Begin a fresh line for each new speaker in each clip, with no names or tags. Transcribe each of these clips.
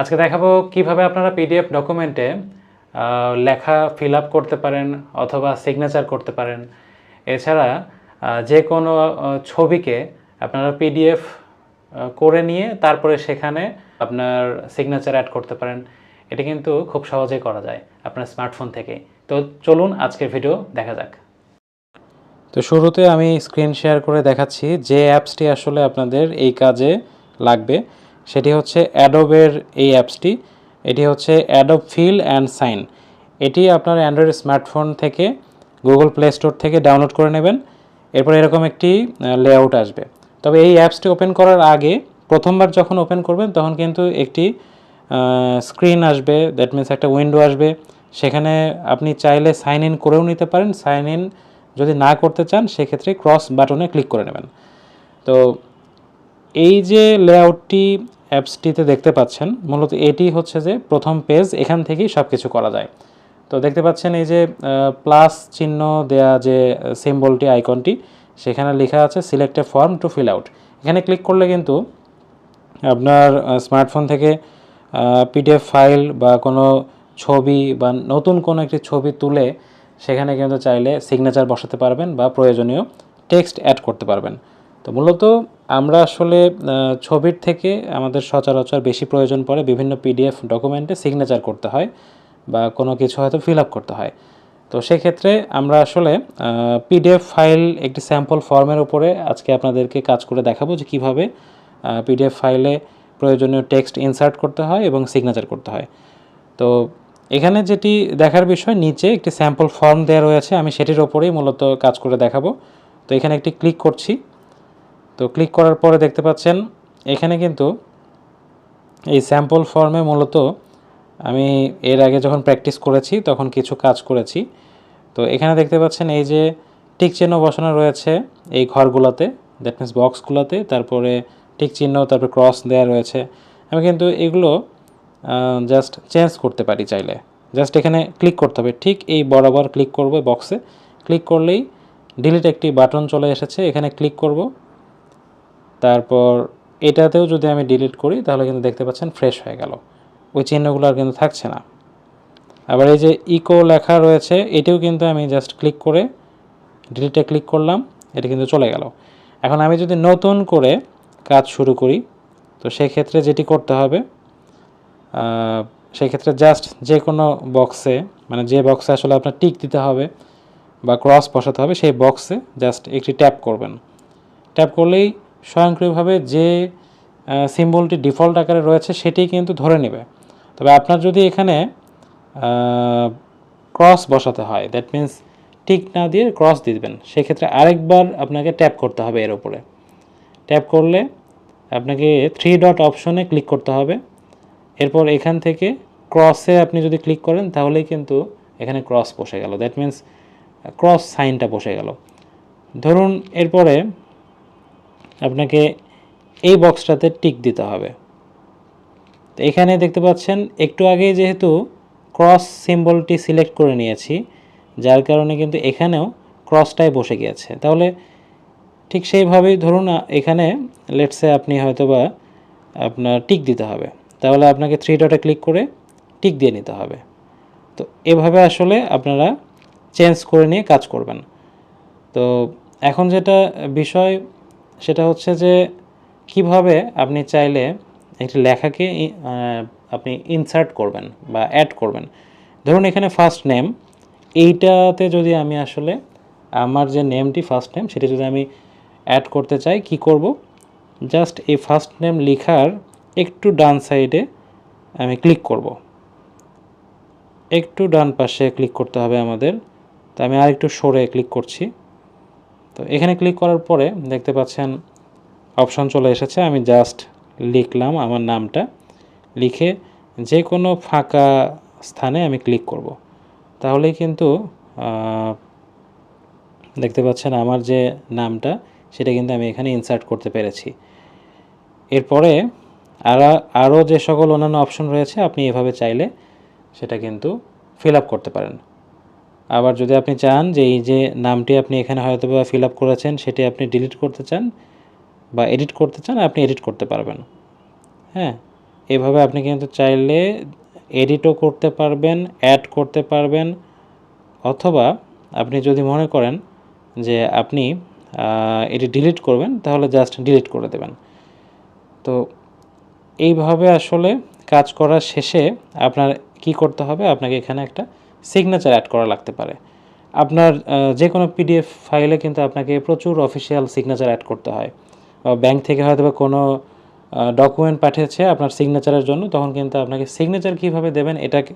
আজকে দেখাবো কিভাবে আপনারা পিডিএফ ডকুমেন্টে লেখা ফিল আপ করতে পারেন অথবা সিগনেচার করতে পারেন। এছাড়া যে কোনো ছবিকে আপনারা পিডিএফ করে নিয়ে তারপরে সেখানে আপনার সিগনেচার অ্যাড করতে পারেন। এটা কিন্তু খুব সহজেই করা যায় আপনার স্মার্টফোন থেকেই। তো চলুন আজকের ভিডিও দেখা যাক। তো শুরুতে আমি স্ক্রিন শেয়ার করে দেখাচ্ছি যে অ্যাপসটি আসলে আপনাদের এই কাজে লাগবে। সেটি হচ্ছে অ্যাডোবের এই অ্যাপসটি। এটি হচ্ছে অ্যাডোব ফিল অ্যান্ড সাইন। এটি আপনার অ্যান্ড্রয়েড স্মার্টফোন থেকে গুগল প্লে স্টোর থেকে ডাউনলোড করে নেবেন। এরপর এরকম একটি লেআউট আসবে। তবে এই অ্যাপসটি ওপেন করার আগে প্রথমবার যখন ওপেন করবেন তখন কিন্তু একটি স্ক্রিন আসবে, দ্যাট মিনস একটা উইন্ডো আসবে। সেখানে আপনি চাইলে সাইন ইন করেও নিতে পারেন। সাইন ইন যদি না করতে চান সেক্ষেত্রে ক্রস বাটনে ক্লিক করে নেবেন। তো এই যে লেআউটটি অ্যাপসটিতে দেখতে পাচ্ছেন, মূলত এটি হচ্ছে যে প্রথম পেজ, এখান থেকেই সব কিছু করা যায়। তো দেখতে পাচ্ছেন এই যে প্লাস চিহ্ন দেয়া যে সিম্বলটি, আইকনটি, সেখানে লেখা আছে select a form to fill out. এখানে ক্লিক করলে কিন্তু আপনার স্মার্টফোন থেকে পিডিএফ ফাইল বা কোনো ছবি বা নতুন কোনো একটি ছবি তুলে সেখানে কিন্তু চাইলে সিগনেচার বসাতে পারবেন বা প্রয়োজনীয় টেক্সট অ্যাড করতে পারবেন। তো মূলত আমরা আসলে ছবির থেকে আমাদের সচরাচর বেশি প্রয়োজন পড়ে বিভিন্ন পিডিএফ ডকুমেন্টে সিগনেচার করতে হয় বা কোনো কিছু হয়তো ফিল আপ করতে হয়। তো সেক্ষেত্রে আমরা আসলে পিডিএফ ফাইল একটি স্যাম্পল ফর্মের উপরে আজকে আপনাদেরকে কাজ করে দেখাবো যে কীভাবে পিডিএফ ফাইলে প্রয়োজনীয় টেক্সট ইনসার্ট করতে হয় এবং সিগনেচার করতে হয়। তো এখানে যেটি দেখার বিষয়, নিচে একটি স্যাম্পল ফর্ম দেওয়া রয়েছে, আমি সেটির ওপরেই মূলত কাজ করে দেখাবো। তো এখানে একটি ক্লিক করছি। তো ক্লিক করার পরে দেখতে পাচ্ছেন এখানে কিন্তু এই স্যাম্পল ফর্মে মূলত আমি এর আগে যখন প্র্যাকটিস করেছি তখন কিছু কাজ করেছি। তো এখানে দেখতে পাচ্ছেন এই যে টিক চিহ্ন বসানো রয়েছে এই ঘরগুলোতে, দ্যাট মিনস বক্সগুলোতে, তারপরে টিক চিহ্ন, তারপরে ক্রস দেওয়া রয়েছে। আমি কিন্তু এগুলো জাস্ট চেঞ্জ করতে পারি চাইলে। জাস্ট এখানে ক্লিক করতে হবে, ঠিক এই বরাবর ক্লিক করব বক্সে। ক্লিক করলেই ডিলিট একটি বাটন চলে এসেছে, এখানে ক্লিক করব। তারপর এটাতেও যদি আমি ডিলিট করি তাহলে কিন্তু দেখতে পাচ্ছেন ফ্রেশ হয়ে গেল, ওই চিহ্নগুলো আর কিন্তু থাকছে না। আবার এই যে ইকো লেখা রয়েছে, এটিও কিন্তু আমি জাস্ট ক্লিক করে ডিলিটে ক্লিক করলাম, এটা কিন্তু চলে গেল। এখন আমি যদি নতুন করে কাজ শুরু করি তো সেক্ষেত্রে যেটি করতে হবে, সেক্ষেত্রে জাস্ট যে কোনো বক্সে, মানে যে বক্সে আসলে আপনার টিক দিতে হবে বা ক্রস বসাতে হবে সেই বক্সে জাস্ট একটি ট্যাপ করবেন। ট্যাপ করলেই স্বয়ংক্রিয়ভাবে যে সিম্বলটি ডিফল্ট আকারে রয়েছে সেটি কিন্তু ধরে নেবে। তবে আপনার যদি এখানে ক্রস বসাতে হয়, দ্যাট মিন্স টিক না দিয়ে ক্রস দিয়ে দেবেন, সেক্ষেত্রে আরেকবার আপনাকে ট্যাপ করতে হবে। এর উপরে ট্যাপ করলে আপনাকে 3 ডট অপশনে ক্লিক করতে হবে। এরপর এখান থেকে ক্রসে আপনি যদি ক্লিক করেন তাহলেই কিন্তু এখানে ক্রস বসে গেল, দ্যাট মিন্স ক্রস সাইনটা বসে গেল। ধরুন এরপরে আপনাকে এই বক্সটাতে টিক দিতে হবে। তো এখানে দেখতে পাচ্ছেন একটু আগে যেহেতু ক্রস সিম্বলটি সিলেক্ট করে নিয়েছি, যার কারণে কিন্তু এখানেও ক্রসটাই বসে গিয়েছে। তাহলে ঠিক সেইভাবেই ধরুন এখানে লেটসে আপনি হয়তোবা আপনার টিক দিতে হবে, তাহলে আপনাকে 3 ডটে ক্লিক করে টিক দিয়ে নিতে হবে। তো এভাবে আসলে আপনারা চেঞ্জ করে নিয়ে কাজ করবেন। তো এখন যেটা বিষয় সেটা হচ্ছে যে কিভাবে আপনি চাইলে একটি লেখাকে আপনি ইনসার্ট করবেন বা অ্যাড করবেন। ধরুন এখানে ফার্স্ট নেম, এইটাতে যদি আমি আসলে আমার যে নেমটি ফার্স্ট নেম সেটি যদি আমি অ্যাড করতে চাই, কি করব, জাস্ট এই ফার্স্ট নেম লেখার একটু ডান সাইডে আমি ক্লিক করব, একটু ডান পাশে ক্লিক করতে হবে আমাদের। তো আমি আর একটু সরে ক্লিক করছি। তো এখানে ক্লিক করার পরে দেখতে পাচ্ছেন অপশন চলে এসেছে। আমি জাস্ট লিখলাম আমার নামটা, লিখে যে কোনো ফাঁকা স্থানে আমি ক্লিক করব, তাহলেই কিন্তু দেখতে পাচ্ছেন আমার যে নামটা সেটা কিন্তু আমি এখানে ইনসার্ট করতে পেরেছি। এরপরে আরও যে সকল অন্যান্য অপশন রয়েছে আপনি এভাবে চাইলে সেটা কিন্তু ফিল আপ করতে পারেন। আবার যদি আপনি চান যে এই যে নামটি আপনি এখানে হয়তো বা ফিল আপ করেছেন সেটি আপনি ডিলিট করতে চান বা এডিট করতে চান, আপনি এডিট করতে পারবেন। হ্যাঁ, এভাবে আপনি কিন্তু চাইলে এডিটও করতে পারবেন, অ্যাড করতে পারবেন, অথবা আপনি যদি মনে করেন যে আপনি এটি ডিলিট করবেন তাহলে জাস্ট ডিলিট করে দেবেন। তো এইভাবে আসলে কাজ করার শেষে আপনার কি করতে হবে, আপনাকে এখানে একটা সিগনেচার অ্যাড করা লাগতে পারে। আপনার যে কোনো পিডিএফ ফাইলে কিন্তু আপনাকে প্রচুর অফিসিয়াল সিগনেচার অ্যাড করতে হয়, বা ব্যাংক থেকে হয়তো বা কোনো ডকুমেন্ট পাঠিয়েছে আপনার সিগনেচারের জন্য, তখন কিন্তু আপনাকে সিগনেচার কীভাবে দেবেন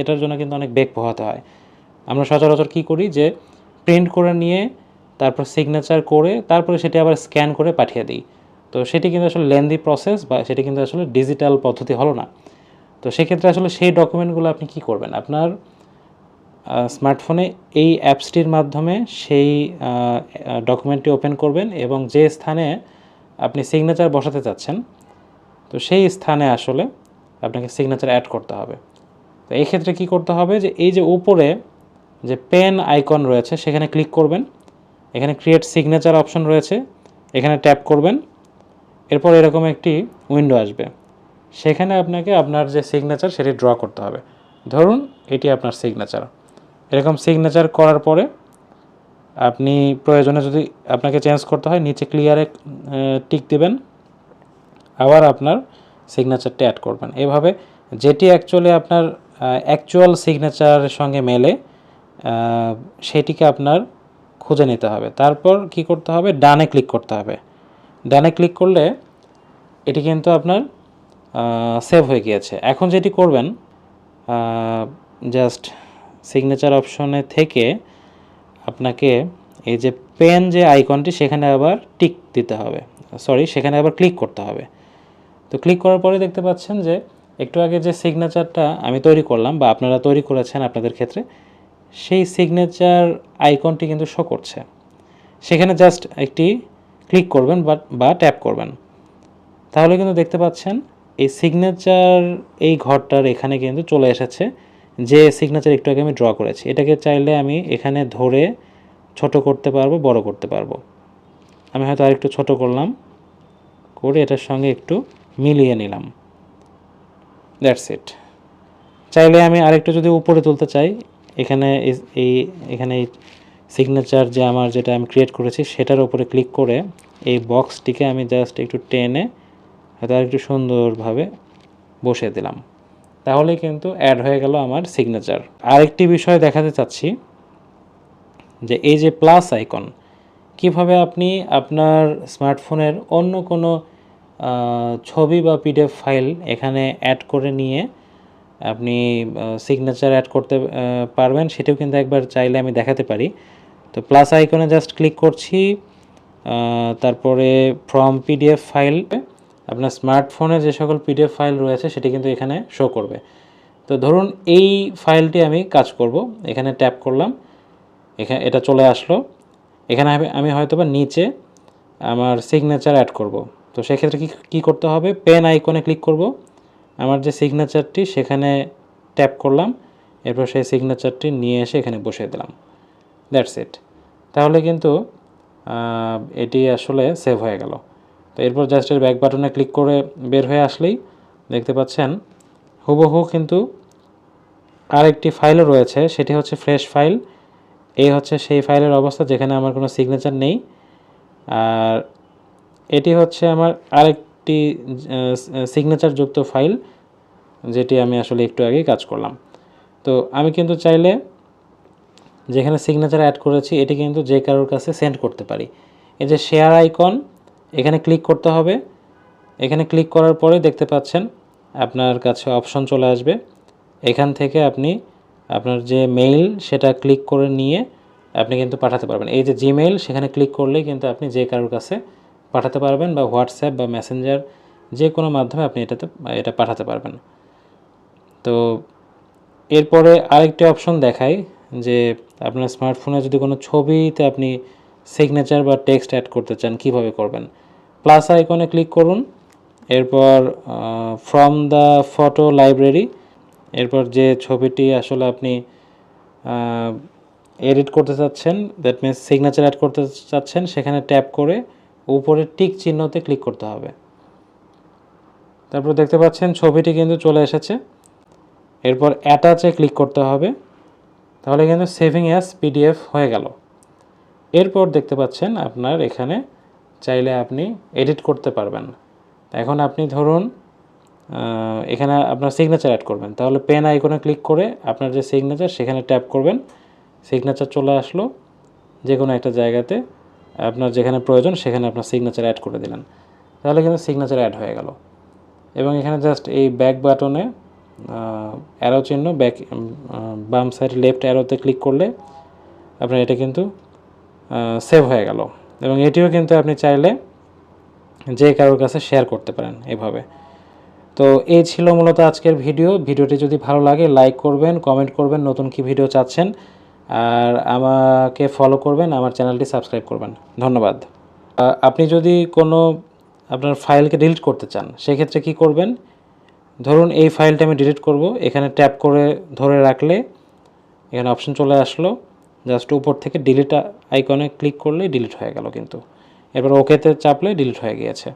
এটার জন্য কিন্তু অনেক বেগ পোহাতে হয়। আমরা সচরাচর কী করি যে প্রিন্ট করে নিয়ে তারপর সিগনেচার করে তারপরে সেটি আবার স্ক্যান করে পাঠিয়ে দিই। তো সেটি কিন্তু আসলে লেন্দি প্রসেস, বা সেটি কিন্তু আসলে ডিজিটাল পদ্ধতি হলো না। তো সেক্ষেত্রে আসলে সেই ডকুমেন্টগুলো আপনি কি করবেন, আপনার স্মার্টফোনে এই অ্যাপসটির মাধ্যমে সেই ডকুমেন্টটি ওপেন করবেন এবং যে স্থানে আপনি সিগনেচার বসাতে চাচ্ছেন তো সেই স্থানে আসলে আপনাকে সিগনেচার অ্যাড করতে হবে। তো এই ক্ষেত্রে কী করতে হবে, যে এই যে উপরে যে পেন আইকন রয়েছে সেখানে ক্লিক করবেন, এখানে ক্রিয়েট সিগনেচার অপশন রয়েছে, এখানে ট্যাপ করবেন, এরপর এরকম একটি উইন্ডো আসবে, সেখানে আপনাকে আপনার যে সিগনেচার সেটি ড্র করতে হবে। ধরুন এটি আপনার সিগনেচার। এরকম সিগনেচার করার পরে আপনি প্রয়োজনে যদি আপনাকে চেঞ্জ করতে হয় নিচে ক্লিয়ারে টিক দিবেন, আবার আপনার সিগনেচারটি অ্যাড করবেন। এভাবে যেটি অ্যাকচুয়ালি আপনার অ্যাকচুয়াল সিগনেচারের সঙ্গে মেলে সেটিকে আপনার খুঁজে নিতে হবে। তারপর কি করতে হবে, ডানে ক্লিক করতে হবে। ডানে ক্লিক করলে এটি কিন্তু আপনার সেভ হয়ে গিয়েছে। এখন যেটি করবেন, জাস্ট সিগনেচার অপশনে থেকে আপনাকে এই যে পেন যে আইকনটি সেখানে আবার টিক দিতে হবে, সেখানে আবার ক্লিক করতে হবে। তো ক্লিক করার পরে দেখতে পাচ্ছেন যে একটু আগে যে সিগনেচারটা আমি তৈরি করলাম বা আপনারা তৈরি করেছেন আপনাদের ক্ষেত্রে, সেই সিগনেচার আইকনটি কিন্তু শো করছে। সেখানে জাস্ট একটি ক্লিক করবেন বা ট্যাপ করবেন, তাহলে কিন্তু দেখতে পাচ্ছেন এই সিগনেচার এই ঘরটার এখানে কিন্তু চলে এসেছে যে সিগনেচার একটু আগে আমি ড্র করেছি। এটাকে চাইলে আমি এখানে ধরে ছোট করতে পারবো, বড় করতে পারবো। আমি হয়তো আরেকটু ছোট করলাম, করে এটার সঙ্গে একটু মিলিয়ে নিলাম। That's it. চাইলে আমি আরেকটু যদি উপরে তুলতে চাই, এখানে এই সিগনেচার যে আমার যেটা আমি ক্রিয়েট করেছি সেটার উপরে ক্লিক করে এই বক্সটিকে আমি জাস্ট একটু টেনে হয়তো আরেকটু সুন্দরভাবে বসিয়ে দিলাম, তাহলে কিন্তু অ্যাড হয়ে গেল আমার সিগনেচার। আরেকটি বিষয় দেখাতে চাচ্ছি যে এই যে প্লাস আইকন, কিভাবে আপনি আপনার স্মার্টফোনের অন্য কোনো ছবি বা পিডিএফ ফাইল এখানে অ্যাড করে নিয়ে আপনি সিগনেচার অ্যাড করতে পারবেন, সেটাও কিন্তু একবার চাইলে আমি দেখাতে পারি। তো প্লাস আইকনে জাস্ট ক্লিক করছি, তারপরে ফ্রম পিডিএফ ফাইল, আপনার স্মার্টফোনে যে সকল পিডিএফ ফাইল রয়েছে সেটি কিন্তু এখানে শো করবে। তো ধরুন এই ফাইলটি আমি কাজ করব, এখানে ট্যাপ করলাম, এখানে এটা চলে আসলো। এখানে আমি হয়তো বা নিচে আমার সিগনেচার অ্যাড করব। তো সেক্ষেত্রে কী করতে হবে, পেন আইকনে ক্লিক করব, আমার যে সিগনেচারটি সেখানে ট্যাপ করলাম, এরপর সেই সিগনেচারটি নিয়ে এসে এখানে বসিয়ে দিলাম। That's it. তাহলে কিন্তু এটি আসলে সেভ হয়ে গেল। তো এরপর জাস্ট এর ব্যাক বাটনে ক্লিক করে বের হয়ে আসলেই দেখতে পাচ্ছেন হুবহু কিন্তু আরেকটি ফাইলও রয়েছে, সেটি হচ্ছে ফ্রেশ ফাইল। এই হচ্ছে সেই ফাইলের অবস্থা যেখানে আমার কোনো সিগনেচার নেই। আর এটি হচ্ছে আমার আরেকটি সিগনেচারযুক্ত ফাইল, যেটি আমি আসলে একটু আগেই কাজ করলাম। তো আমি কিন্তু চাইলে যেখানে সিগনেচার অ্যাড করেছি এটি কিন্তু যে কারোর কাছে সেন্ড করতে পারি। এই যে শেয়ার আইকন, এখানে ক্লিক করতে হবে। এখানে ক্লিক করার পরে দেখতে পাচ্ছেন আপনার কাছে অপশন চলে আসবে, এখান থেকে আপনি আপনার যে মেইল সেটা ক্লিক করে নিয়ে আপনি কিন্তু পাঠাতে পারবেন। এই যে জিমেইল, সেখানে ক্লিক করলেই কিন্তু আপনি যে কারোর কাছে পাঠাতে পারবেন, বা হোয়াটসঅ্যাপ বা মেসেঞ্জার যে কোনো মাধ্যমে আপনি এটা পাঠাতে পারবেন। তো এরপরে আরেকটি অপশন দেখাই যে আপনার স্মার্টফোনে যদি কোনো ছবিতে আপনি সিগনেচার বা টেক্সট অ্যাড করতে চান, কিভাবে করবেন। প্লাস আইকনে ক্লিক করুন, এরপর ফ্রম দ্য ফটো লাইব্রেরি, এরপর যে ছবিটি আসলে আপনি এডিট করতে চাচ্ছেন, দ্যাট মিনস সিগনেচার অ্যাড করতে চাচ্ছেন, সেখানে ট্যাপ করে উপরে টিক চিহ্নতে ক্লিক করতে হবে। তারপর দেখতে পাচ্ছেন ছবিটি কিন্তু চলে এসেছে। এরপর অ্যাটাচে ক্লিক করতে হবে, তাহলে কিন্তু সেভিং অ্যাজ পিডিএফ হয়ে গেল। এরপর দেখতে পাচ্ছেন আপনার এখানে চাইলে আপনি এডিট করতে পারবেন। এখন আপনি ধরুন এখানে আপনার সিগনেচার অ্যাড করবেন, তাহলে পেন আইকনে ক্লিক করে আপনার যে সিগনেচার সেখানে ট্যাপ করবেন, সিগনেচার চলে আসলো। যে কোনো একটা জায়গাতে আপনার যেখানে প্রয়োজন সেখানে আপনার সিগনেচার অ্যাড করে দিলেন, তাহলে কিন্তু সিগনেচার অ্যাড হয়ে গেল। এবং এখানে জাস্ট এই ব্যাক বাটনে অ্যারো চিহ্ন, ব্যাক বাম সাইড লেফট অ্যারোতে ক্লিক করলে আপনার এটা কিন্তু সেভ হয়ে গেল। এবং এটিও কিন্তু আপনি চাইলে যে কারোর কাছে শেয়ার করতে পারেন এভাবে। তো এই ছিল মূলত আজকের ভিডিওটি যদি ভালো লাগে লাইক করবেন, কমেন্ট করবেন নতুন কি ভিডিও চাচ্ছেন, আর আমাকে ফলো করবেন, আমার চ্যানেলটি সাবস্ক্রাইব করবেন। ধন্যবাদ। আপনি যদি কোনো আপনার ফাইলকে ডিলিট করতে চান সেক্ষেত্রে কি করবেন, ধরুন এই ফাইলটা আমি ডিলিট করব, এখানে ট্যাপ করে ধরে রাখলে এখানে অপশন চলে আসলো, জাস্ট উপর থেকে ডিলিট আইকনে ক্লিক করলেই ডিলিট হয়ে গেল কিন্তু। এরপর ওকেতে চাপলে ডিলিট হয়ে গিয়েছে।